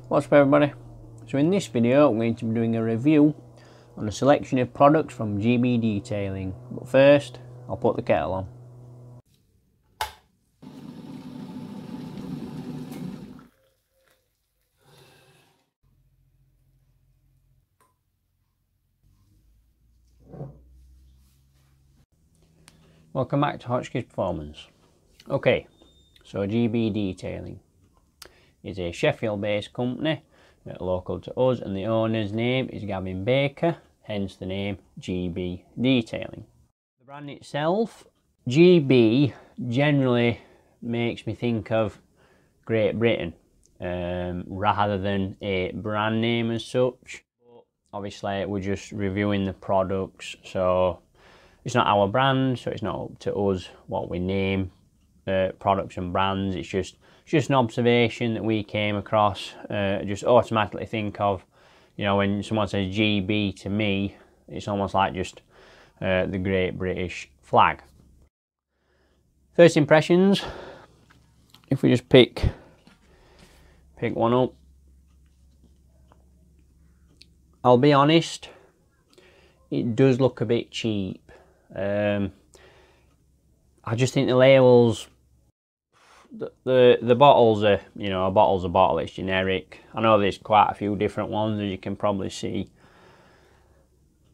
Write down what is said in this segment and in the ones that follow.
What's up everybody? So in this video I'm going to be doing a review on a selection of products from GB Detailing. But first I'll put the kettle on. Welcome back to Hotchkiss Performance. Okay, so GB Detailing is a Sheffield based company local to us, and the owner's name is Gavin Baker, hence the name GB Detailing. The brand itself, GB, generally makes me think of Great Britain rather than a brand name as such. But obviously we're just reviewing the products, so it's not our brand, so it's not up to us what we name products and brands. It's just an observation that we came across. Just automatically think of, you know, when someone says GB to me, it's almost like just the Great British flag. First impressions, if we just pick one up, I'll be honest, it does look a bit cheap. I just think the labels, the bottles are, you know, a bottle's a bottle, it's generic. I know there's quite a few different ones, as you can probably see.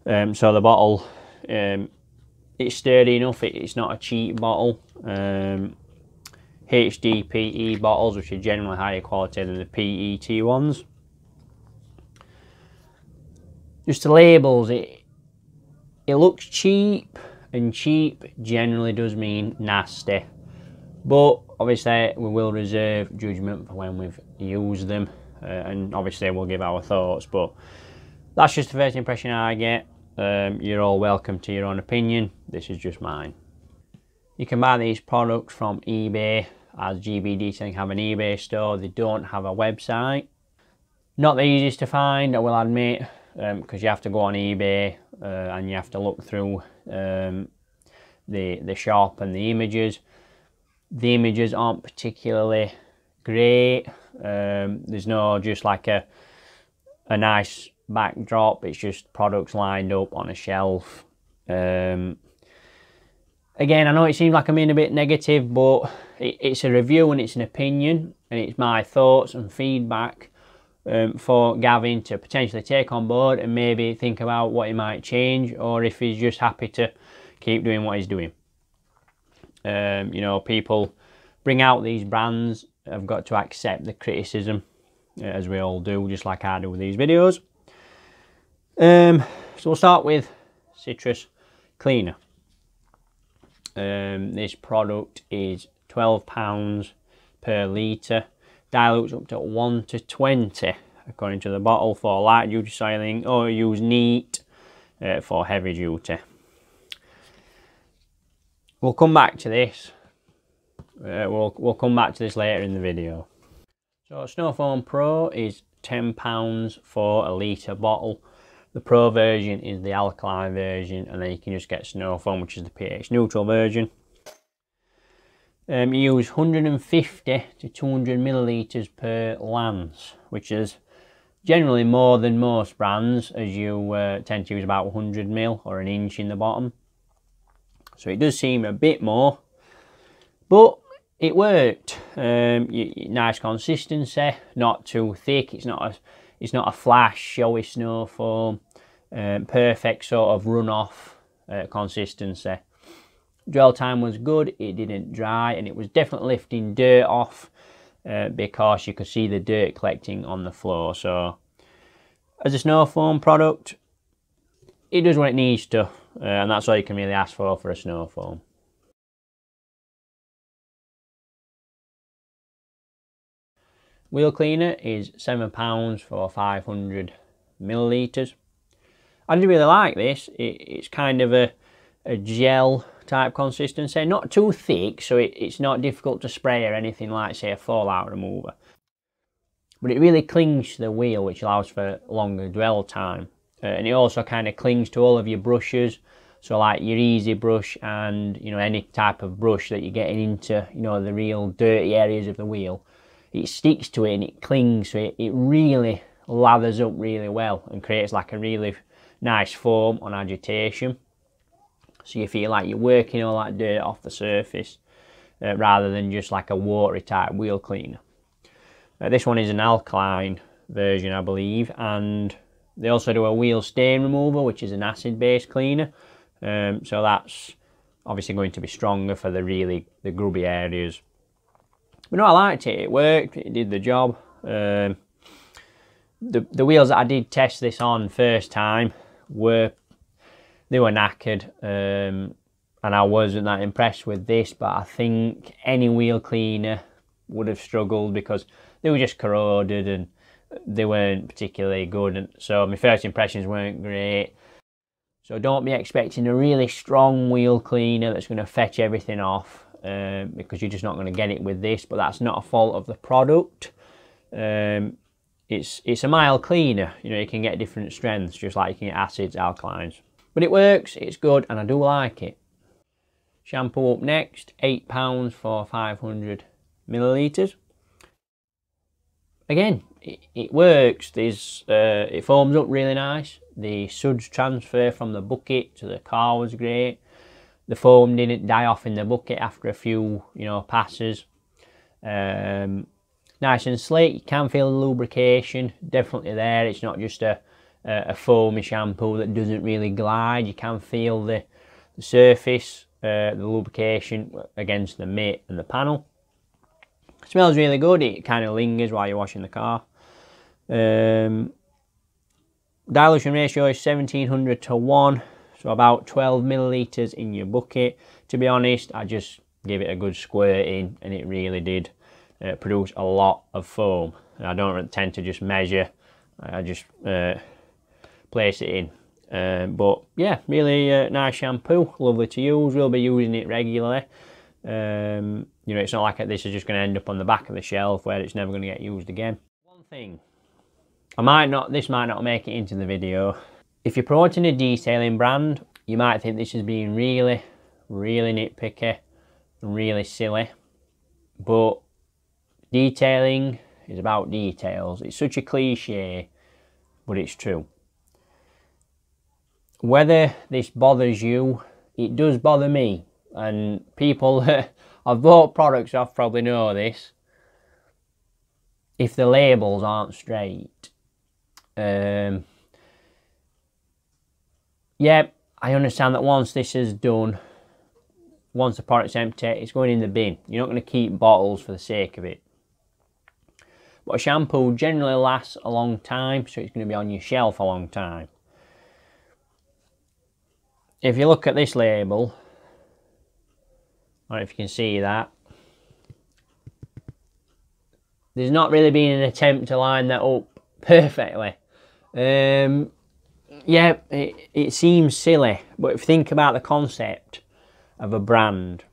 So the bottle, it's sturdy enough, it's not a cheap bottle. HDPE bottles, which are generally higher quality than the PET ones. Just the labels, it looks cheap, and cheap generally does mean nasty. But obviously we will reserve judgment for when we've used them, and obviously we'll give our thoughts, but that's just the first impression I get. You're all welcome to your own opinion, this is just mine. You can buy these products from eBay, as GB Detailing have an eBay store. They don't have a website. Not the easiest to find, I will admit, because you have to go on eBay and you have to look through the shop and the images. The images aren't particularly great. There's no just like a nice backdrop, it's just products lined up on a shelf. Again, I know it seems like I'm being a bit negative, but it's a review and it's an opinion, and it's my thoughts and feedback for Gavin to potentially take on board and maybe think about what he might change, or if he's just happy to keep doing what he's doing. You know, people bring out these brands, have got to accept the criticism, as we all do, just like I do with these videos. So we'll start with citrus cleaner. This product is £12 per litre, dilutes up to 1 to 20 according to the bottle for light duty styling, or use neat for heavy duty. We'll come back to this. We'll come back to this later in the video. So Snow Foam Pro is £10 for a litre bottle. The Pro version is the alkaline version, and then you can just get Snow Foam, which is the pH neutral version. You use 150 to 200 millilitres per lance, which is generally more than most brands, as you tend to use about 100 ml or an inch in the bottom. So it does seem a bit more, but it worked. Nice consistency, not too thick. It's not a flash, showy snow foam. Perfect sort of runoff consistency. Dwell time was good. It didn't dry, and it was definitely lifting dirt off because you could see the dirt collecting on the floor. So, as a snow foam product, it does what it needs to, and that's all you can really ask for a snow foam. Wheel cleaner is £7 for 500 millilitres. I do really like this. It's kind of a gel type consistency, not too thick, so it's not difficult to spray or anything like, say, a fallout remover. But it really clings to the wheel, which allows for longer dwell time. And it also kind of clings to all of your brushes, so like your easy brush and, you know, any type of brush that you're getting into, you know, the real dirty areas of the wheel. it sticks to it and it clings, so it really lathers up really well and creates like a really nice foam on agitation. So you feel like you're working all that dirt off the surface rather than just like a watery type wheel cleaner. This one is an alkaline version, I believe, and they also do a wheel stain remover, which is an acid-based cleaner. So that's obviously going to be stronger for the grubby areas. But no, I liked it. It worked. It did the job. The wheels that I did test this on first time were knackered, and I wasn't that impressed with this. But I think any wheel cleaner would have struggled because they were just corroded and they weren't particularly good. And so my first impressions weren't great. So don't be expecting a really strong wheel cleaner that's going to fetch everything off, because you're just not going to get it with this. But that's not a fault of the product. It's a mild cleaner. You know, you can get different strengths, just like you can get acids, alkalines. But it works, it's good, and I do like it. Shampoo up next, £8 for 500 millilitres. Again, it works. It foams up really nice. The suds transfer from the bucket to the car was great. The foam didn't die off in the bucket after a few, passes. Nice and slick. You can feel the lubrication definitely there. It's not just a foamy shampoo that doesn't really glide. You can feel the surface, the lubrication against the mitt and the panel. It smells really good. It kind of lingers while you're washing the car. Dilution ratio is 1700 to 1, so about 12 millilitres in your bucket. To be honest, I just gave it a good squirt in and it really did produce a lot of foam. I don't tend to just measure, I just place it in. But yeah, really nice shampoo, lovely to use. We'll be using it regularly. It's not like this is just going to end up on the back of the shelf where it's never going to get used again. One thing, this might not make it into the video. If you're promoting a detailing brand, you might think this is being really, really nitpicky and really silly. But detailing is about details. It's such a cliche, but it's true. Whether this bothers you, it does bother me. And people that I've bought products off probably know this. If the labels aren't straight. Yeah, I understand that once this is done, once the product's empty, it's going in the bin. You're not going to keep bottles for the sake of it. But a shampoo generally lasts a long time, so it's going to be on your shelf a long time. If you look at this label, I don't know if you can see that, there's not really been an attempt to line that up perfectly. Yeah, it seems silly, but if you think about the concept of a brand,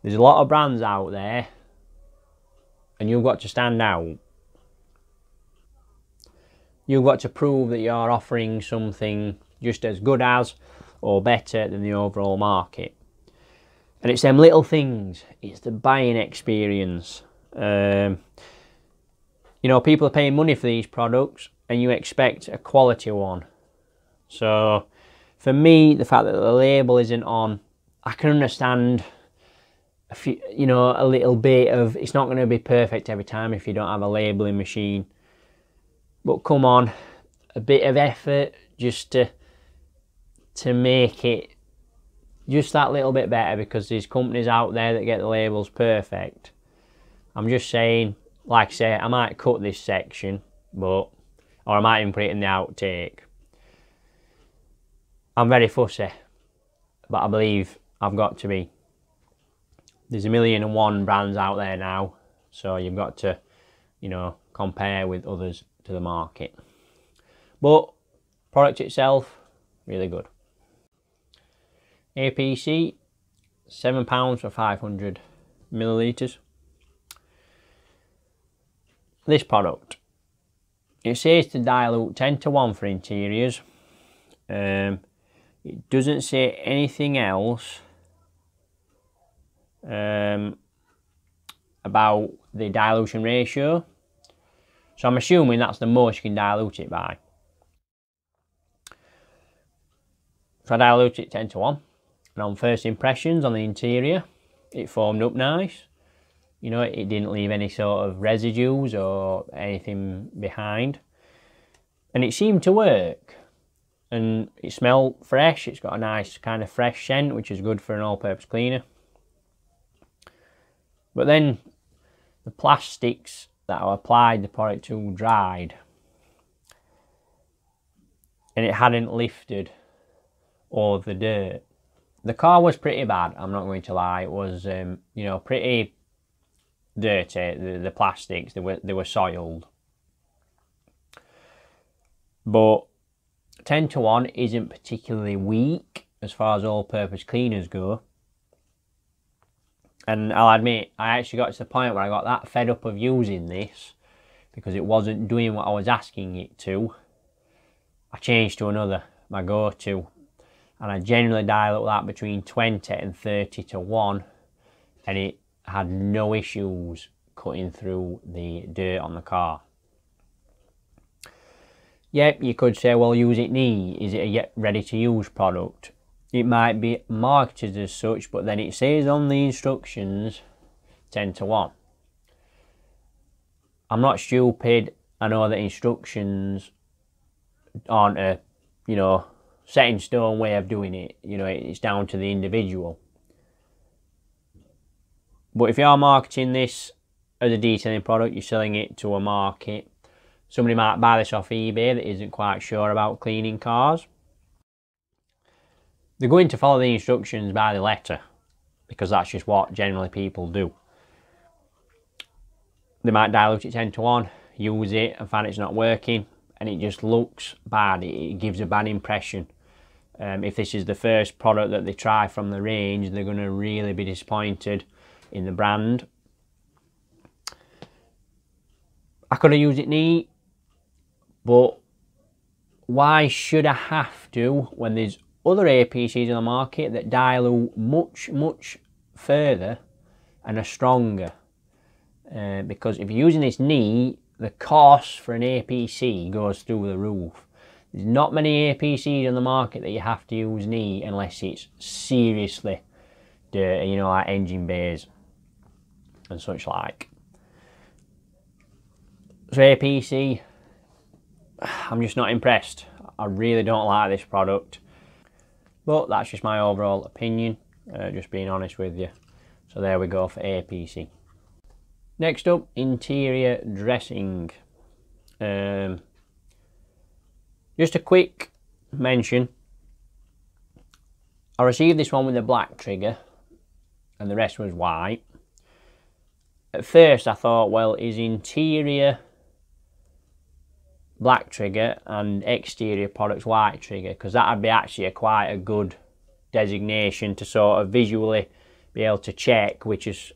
there's a lot of brands out there and you've got to stand out. You've got to prove that you're offering something just as good as or better than the overall market. And it's them little things. It's the buying experience. People are paying money for these products and you expect a quality one. So for me, the fact that the label isn't on, I can understand a little bit of, it's not going to be perfect every time if you don't have a labelling machine. But come on, a bit of effort just to make it just that little bit better, because there's companies out there that get the labels perfect. I'm just saying, like I say, I might cut this section, or I might even put it in the outtake. I'm very fussy, but I believe I've got to be. There's 1,000,001 brands out there now, so you've got to, compare with others to the market. But product itself, really good. APC, £7 for 500 millilitres. This product, it says to dilute 10 to 1 for interiors. It doesn't say anything else about the dilution ratio. So I'm assuming that's the most you can dilute it by. So I dilute it 10 to 1. And on first impressions on the interior, it foamed up nice. You know, it didn't leave any sort of residues or anything behind. And it seemed to work. And it smelled fresh. It's got a nice kind of fresh scent, which is good for an all-purpose cleaner. But then the plastics that I applied the product to dried. And it hadn't lifted all of the dirt. The car was pretty bad, I'm not going to lie. It was, you know, pretty dirty. The plastics, they were soiled. But 10 to 1 isn't particularly weak as far as all-purpose cleaners go. And I'll admit, I actually got to the point where I got that fed up of using this because it wasn't doing what I was asking it to. I changed to another, my go-to. And I generally dial up that between 20 and 30 to 1. And it had no issues cutting through the dirt on the car. Yep, you could say, well, use it neat. Is it a yet ready-to-use product? It might be marketed as such, but then it says on the instructions 10 to 1. I'm not stupid. I know that instructions aren't a, you know, set in stone way of doing it. You know, it's down to the individual. But if you are marketing this as a detailing product, you're selling it to a market. Somebody might buy this off eBay that isn't quite sure about cleaning cars. They're going to follow the instructions by the letter because that's just what generally people do. They might dilute it 10 to 1, use it and find it's not working, and it just looks bad. It gives a bad impression. If this is the first product that they try from the range, they're going to really be disappointed in the brand. I could have used it neat, but why should I have to when there's other APCs in the market that dilute much, much further and are stronger? Because if you're using this neat, the cost for an APC goes through the roof. There's not many APCs on the market that you have to use neat unless it's seriously dirty, you know, like engine bays and such like. So APC, I'm just not impressed. I really don't like this product. But that's just my overall opinion, just being honest with you. So there we go for APC. Next up, interior dressing. Just a quick mention. I received this one with a black trigger and the rest was white. At first I thought, well, is interior black trigger and exterior products white trigger? Because that would be actually quite a good designation to sort of visually be able to check which is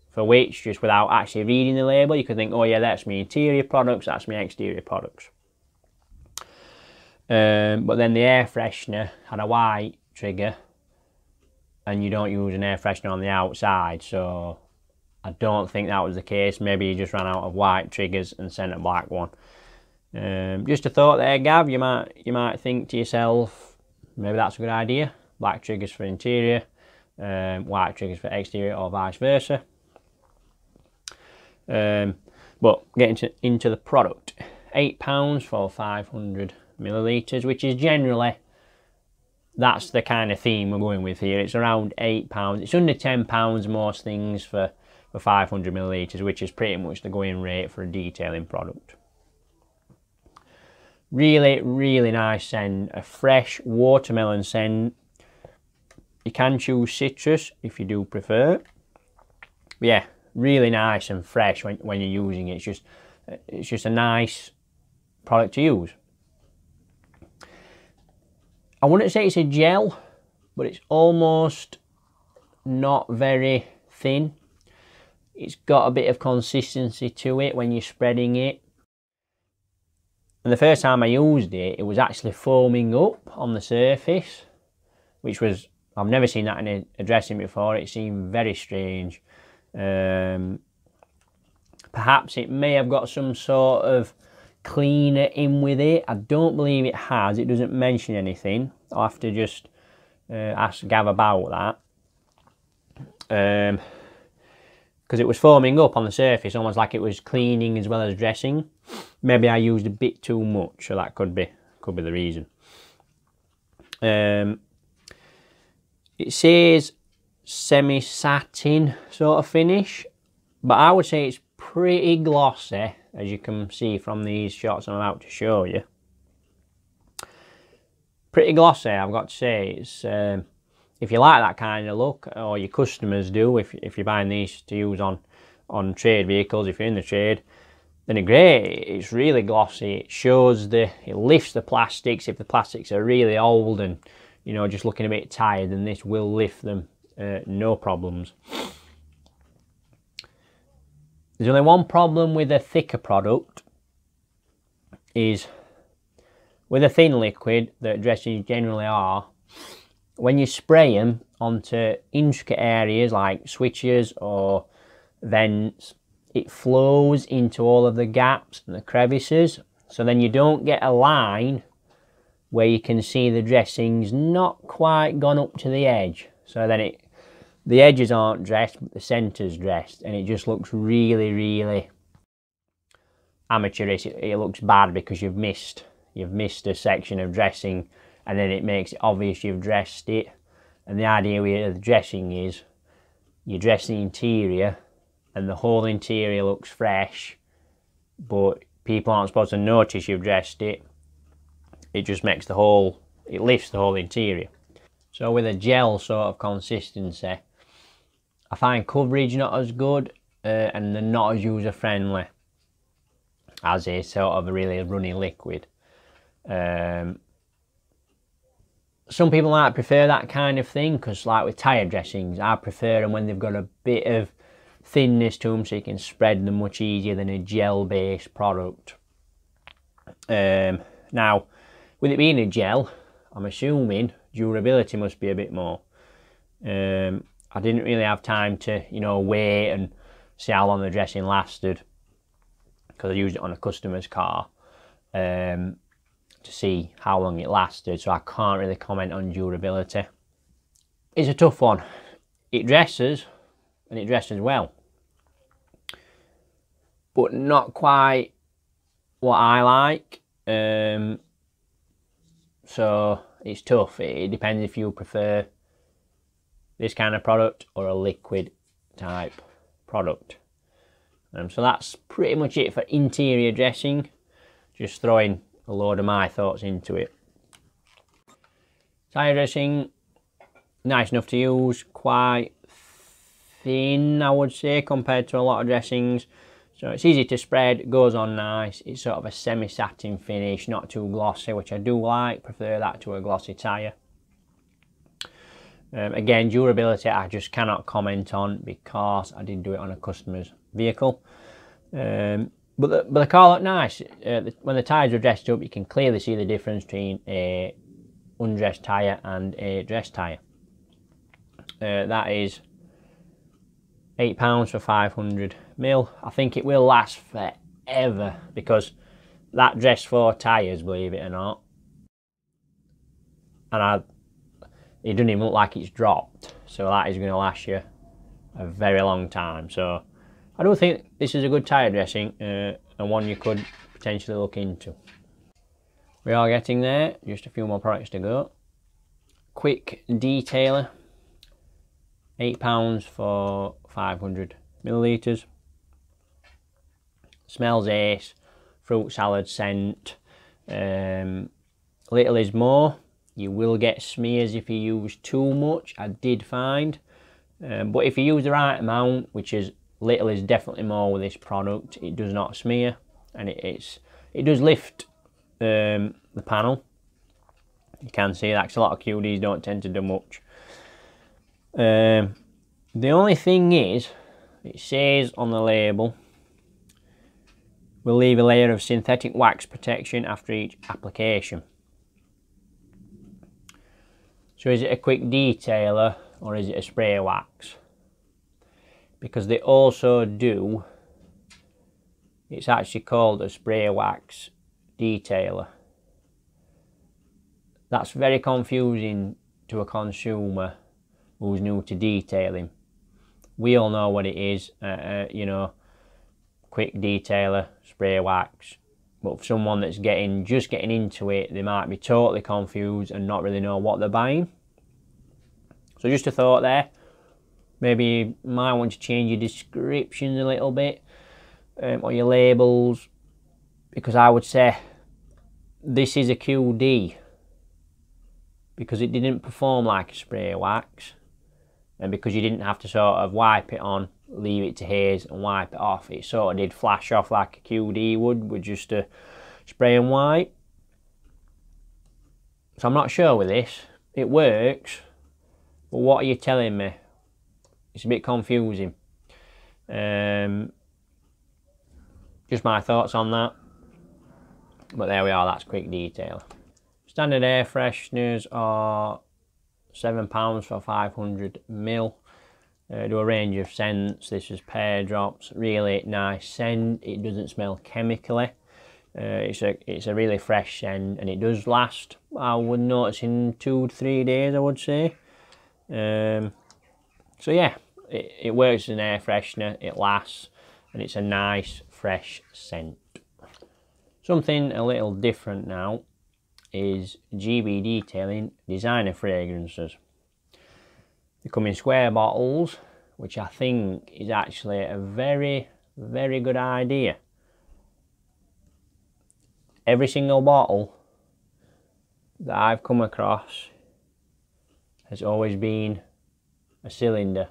for which, just without actually reading the label. You could think, oh yeah, that's my interior products, that's my exterior products. But then the air freshener had a white trigger and you don't use an air freshener on the outside, so I don't think that was the case. Maybe you just ran out of white triggers and sent a black one. Just a thought there, Gav. You might think to yourself, maybe that's a good idea. Black triggers for interior, white triggers for exterior, or vice versa. But getting into the product, £8 for 500 millilitres, which is generally, that's the kind of theme we're going with here. It's around £8. It's under £10 most things for 500 millilitres, which is pretty much the going rate for a detailing product. Really, really nice scent, a fresh watermelon scent. You can choose citrus if you do prefer. But yeah, really nice and fresh when you're using it. It's just a nice product to use. I wouldn't say it's a gel, but it's almost not very thin. It's got a bit of consistency to it when you're spreading it. And the first time I used it, it was actually foaming up on the surface, which was, I've never seen that in a dressing before. It seemed very strange. Perhaps it may have got some sort of cleaner in with it. I don't believe it has. It doesn't mention anything. I'll have to just ask Gav about that. Because it was foaming up on the surface, almost like it was cleaning as well as dressing. Maybe I used a bit too much, so that could be the reason. It says semi-satin sort of finish, but I would say it's pretty glossy, as you can see from these shots I'm about to show you. Pretty glossy, I've got to say. It's if you like that kind of look, or your customers do, if you're buying these to use on trade vehicles, if you're in the trade, then great. It's really glossy. It shows it lifts the plastics. If the plastics are really old and, you know, just looking a bit tired, then this will lift them, no problems. There's only one problem with a thicker product, is with a thin liquid that dressings generally are, when you spray them onto intricate areas like switches or vents, it flows into all of the gaps and the crevices, so then you don't get a line where you can see the dressings not quite gone up to the edge. So then the edges aren't dressed, but the centre's dressed, and it just looks really, really amateurish. It looks bad because you've missed a section of dressing, and then it makes it obvious you've dressed it. And the idea with the dressing is you dress the interior and the whole interior looks fresh, but people aren't supposed to notice you've dressed it. It just makes it lifts the whole interior. So with a gel sort of consistency, I find coverage not as good, and they're not as user friendly as a sort of a really runny liquid. Some people might prefer that kind of thing, because like with tyre dressings, I prefer them when they've got a bit of thinness to them, so you can spread them much easier than a gel based product. Now, with it being a gel, I'm assuming durability must be a bit more. I didn't really have time to, you know, wait and see how long the dressing lasted, because I used it on a customer's car to see how long it lasted, so I can't really comment on durability. It's a tough one. It dresses, and it dresses well, but not quite what I like. So it's tough. It depends if you prefer this kind of product or a liquid type product. So that's pretty much it for interior dressing. Just throwing a load of my thoughts into it. Tyre dressing, nice enough to use, quite thin I would say compared to a lot of dressings. So it's easy to spread, goes on nice. It's sort of a semi-satin finish, not too glossy, which I do like, prefer that to a glossy tyre. Again, durability I just cannot comment on because I did do it on a customer's vehicle. But the car looked nice. When the tyres are dressed up, you can clearly see the difference between a undressed tyre and a dressed tyre. That is £8 for 500ml. I think it will last forever because that dress for tyres, believe it or not, and it doesn't even look like it's dropped, so that is going to last you a very long time. So I do think this is a good tyre dressing, and one you could potentially look into. We are getting there, just a few more products to go. Quick detailer, £8 for 500ml. Smells ace, fruit salad scent. Little is more. You will get smears if you use too much, I did find. But if you use the right amount, which is little is definitely more with this product, it does not smear, and it does lift the panel. You can see that, 'cause a lot of QDs don't tend to do much. The only thing is, it says on the label, we'll leave a layer of synthetic wax protection after each application. So is it a quick detailer or is it a spray wax? Because they also do It's actually called a spray wax detailer. That's very confusing to a consumer who's new to detailing. We all know what it is, you know, quick detailer, spray wax. But for someone that's just getting into it, they might be totally confused and not really know what they're buying. So just a thought there. Maybe you might want to change your descriptions a little bit, or your labels, because I would say this is a QD because it didn't perform like a spray wax, and because you didn't have to sort of wipe it on, leave it to haze and wipe it off. It sort of did flash off like a QD would with just a spray and wipe. So I'm not sure with this. It works, but what are you telling me? It's a bit confusing. Just my thoughts on that. But there we are, that's quick detail. Standard air fresheners are £7 for 500ml. Do a range of scents. This is pear drops. Really nice scent. It doesn't smell chemically. It's a really fresh scent, and it does last, I would notice, in 2 to 3 days, I would say. So yeah, it works as an air freshener. It lasts, and it's a nice fresh scent. Something a little different now is GB Detailing designer fragrances. They come in square bottles, which I think is actually a very, very good idea. Every single bottle that I've come across has always been a cylinder.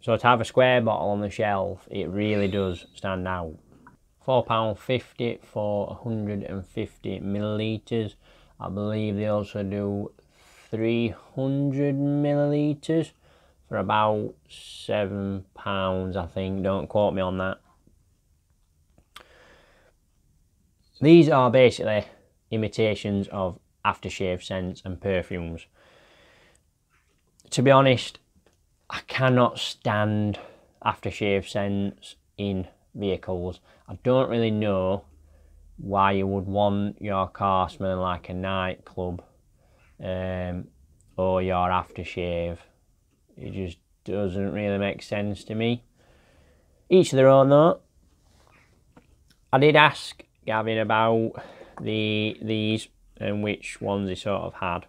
So to have a square bottle on the shelf, it really does stand out. £4.50 for 150ml. I believe they also do 300ml for about £7, I think. Don't quote me on that. These are basically imitations of aftershave scents and perfumes. To be honest, I cannot stand aftershave scents in vehicles. I don't really know why you would want your car smelling like a nightclub or your aftershave. It just doesn't really make sense to me. Each of their own though. I did ask Gavin about these and which ones he sort of had,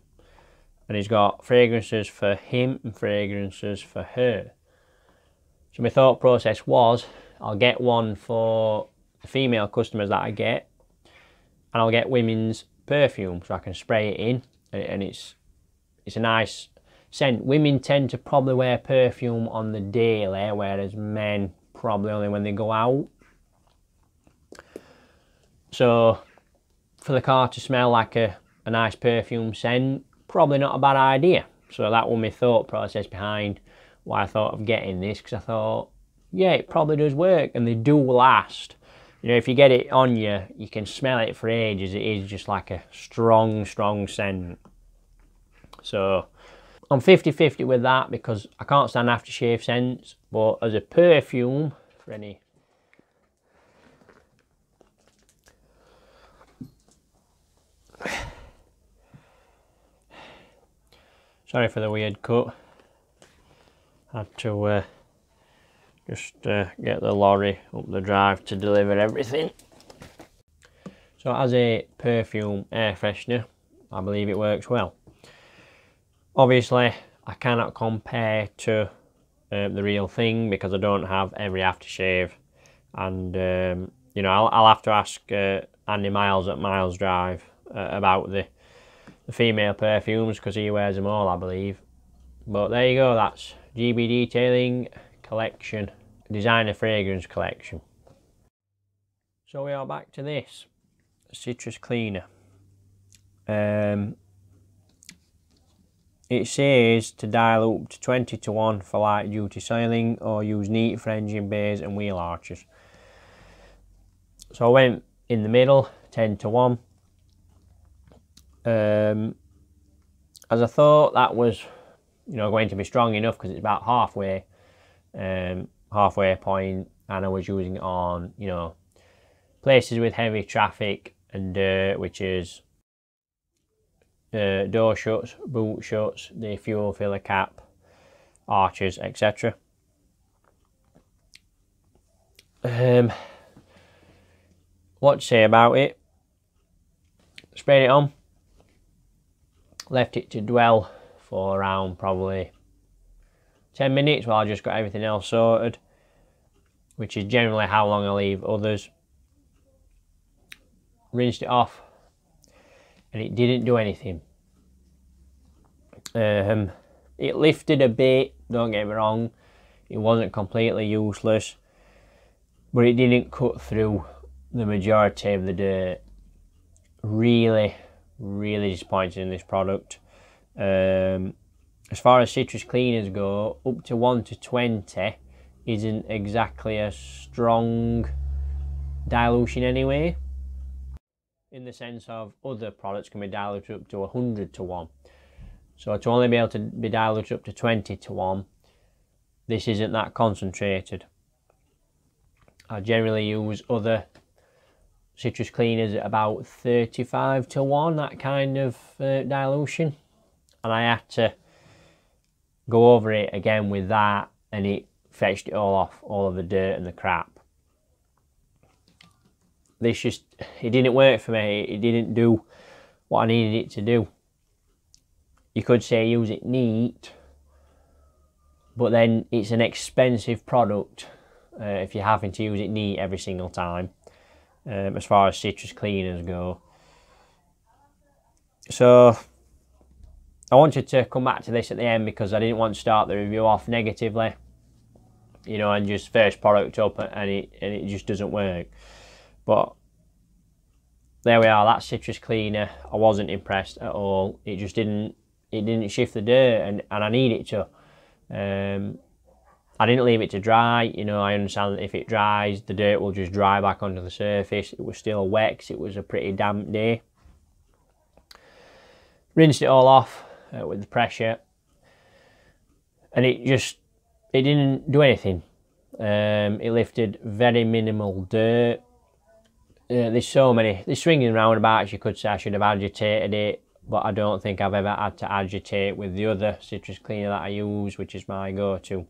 and he's got fragrances for him and fragrances for her. So my thought process was, I'll get one for the female customers that I get, and I'll get women's perfume so I can spray it in, and it's a nice scent. Women tend to probably wear perfume on the daily, whereas men probably only when they go out. So for the car to smell like a nice perfume scent, probably not a bad idea. So that was my thought process behind why I thought of getting this, because I thought, yeah, it probably does work, and they do last. You know, if you get it on you, you can smell it for ages. It is just like a strong, strong scent. So I'm 50-50 with that, because I can't stand aftershave scents, but as a perfume, for any... Sorry for the weird cut. Had to just get the lorry up the drive to deliver everything. So as a perfume air freshener, I believe it works well. Obviously, I cannot compare to the real thing, because I don't have every aftershave, and you know, I'll have to ask Andy Miles at Miles Drive about the female perfumes, because he wears them all, I believe. But there you go, that's GB Detailing collection, designer fragrance collection. So we are back to this citrus cleaner. It says to dial up to 20:1 for light duty styling, or use neat for engine bays and wheel arches. So I went in the middle, 10:1. As I thought that was, you know, going to be strong enough, because it's about halfway. halfway point, and I was using it on, you know, places with heavy traffic and dirt, which is door shuts, boot shuts, the fuel filler cap, arches, etc. What to say about it? Sprayed it on, left it to dwell for around probably 10 minutes while I just got everything else sorted, which is generally how long I leave others. Rinsed it off and it didn't do anything. It lifted a bit, don't get me wrong, it wasn't completely useless, but it didn't cut through the majority of the dirt. Really disappointed in this product. As far as citrus cleaners go, up to 1 to 20 isn't exactly a strong dilution anyway, in the sense of other products can be diluted up to 100 to 1. So to only be able to be diluted up to 20 to 1, this isn't that concentrated. I generally use other citrus cleaners at about 35 to 1, that kind of dilution. And I had to go over it again with that, and it fetched it all off, all of the dirt and the crap. This just, it didn't work for me. It didn't do what I needed it to do. You could say use it neat, but then it's an expensive product if you're having to use it neat every single time, as far as citrus cleaners go. So I wanted to come back to this at the end because I didn't want to start the review off negatively, you know, and just first product up and it just doesn't work. But there we are, that citrus cleaner, I wasn't impressed at all. It just didn't shift the dirt, and I need it to. I didn't leave it to dry, you know. I understand that if it dries, the dirt will just dry back onto the surface. It was still wet because it was a pretty damp day. Rinsed it all off with the pressure, and it didn't do anything. It lifted very minimal dirt. There's swinging and roundabouts. You could say I should have agitated it, but I don't think I've ever had to agitate with the other citrus cleaner that I use, which is my go-to.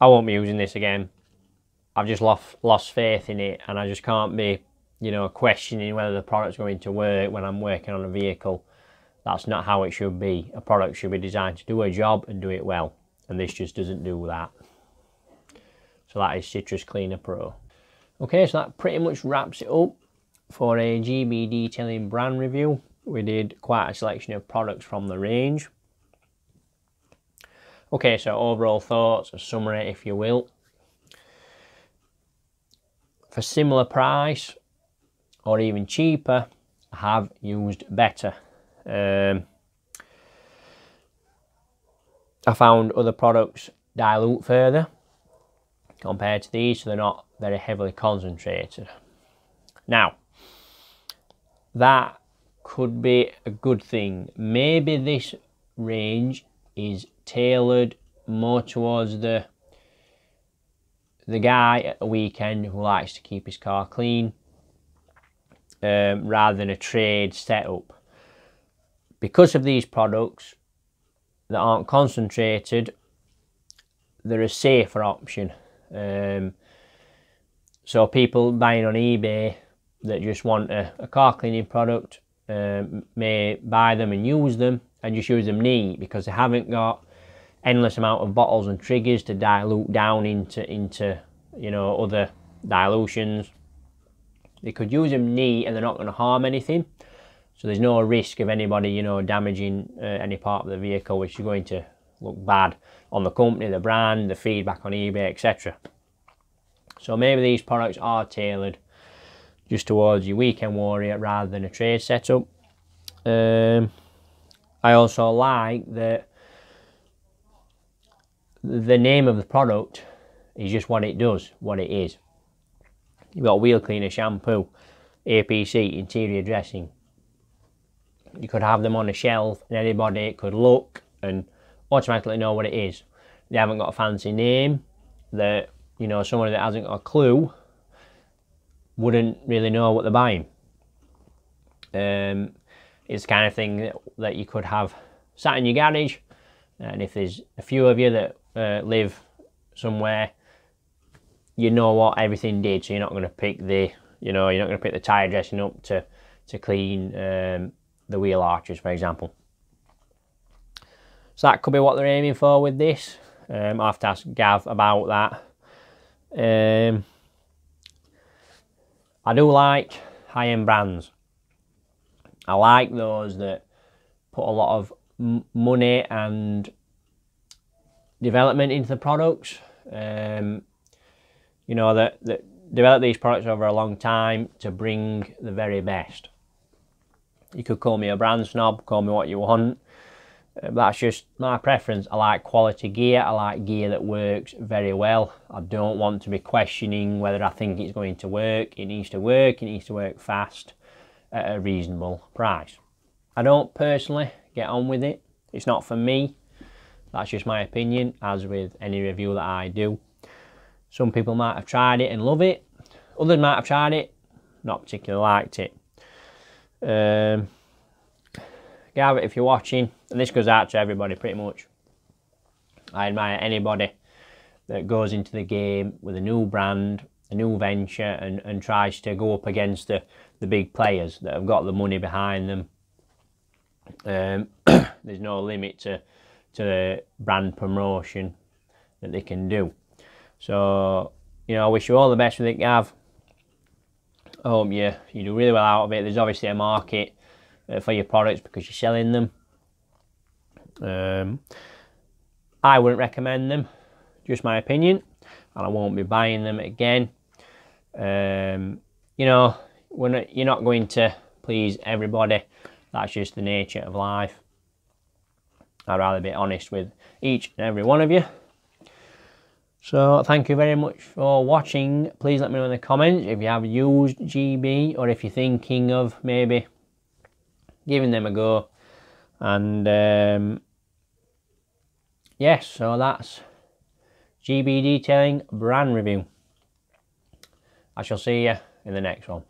I won't be using this again. I've just lost faith in it, and I just can't be, you know, questioning whether the product's going to work when I'm working on a vehicle. That's not how it should be. A product should be designed to do a job and do it well, and this just doesn't do that. So that is Citrus Cleaner Pro. Okay, so that pretty much wraps it up for a GB Detailing brand review. We did quite a selection of products from the range. Okay, so overall thoughts, a summary if you will. For similar price or even cheaper, I have used better. I found other products dilute further compared to these, so they're not very heavily concentrated. Now, that could be a good thing. Maybe this range is tailored more towards the guy at the weekend who likes to keep his car clean, rather than a trade setup. Because of these products that aren't concentrated, they're a safer option. So people buying on eBay that just want a car cleaning product may buy them and use them, and just use them neat, because they haven't got endless amount of bottles and triggers to dilute down into you know, other dilutions. They could use them neat and they're not going to harm anything, so there's no risk of anybody, you know, damaging any part of the vehicle, which is going to look bad on the company, the brand, the feedback on eBay, etc. So maybe these products are tailored just towards your weekend warrior rather than a trade setup. I also like that the name of the product is just what it does, what it is. You've got wheel cleaner, shampoo, APC, interior dressing. You could have them on a shelf and anybody could look and automatically know what it is. they haven't got a fancy name, that, you know, someone that hasn't got a clue wouldn't really know what they're buying. It's the kind of thing that you could have sat in your garage, and if there's a few of you that live somewhere, you know what everything did, so you're not going to pick the, you know, you're not going to pick the tyre dressing up to clean the wheel arches, for example. So that could be what they're aiming for with this. I'll have to ask Gav about that. I do like high-end brands. I like those that put a lot of money and development into the products. You know, that develop these products over a long time to bring the very best. You could call me a brand snob, call me what you want. That's just my preference. I like quality gear. I like gear that works very well. I don't want to be questioning whether I think it's going to work. It needs to work. It needs to work fast at a reasonable price. I don't personally get on with it. It's not for me. That's just my opinion, as with any review that I do. Some people might have tried it and love it. Others might have tried it, not particularly liked it. Gav, if you're watching, and this goes out to everybody pretty much, I admire anybody that goes into the game with a new brand, a new venture, and tries to go up against the big players that have got the money behind them. There's no limit to brand promotion that they can do. So, you know, I wish you all the best with it, Gav. I hope you do really well out of it. There's obviously a market for your products because you're selling them. I wouldn't recommend them, just my opinion, and I won't be buying them again. You know, you're not going to please everybody. That's just the nature of life. I'd rather be honest with each and every one of you. So thank you very much for watching. Please let me know in the comments if you have used GB or if you're thinking of maybe giving them a go. And yes, so that's GB Detailing brand review. I shall see you in the next one.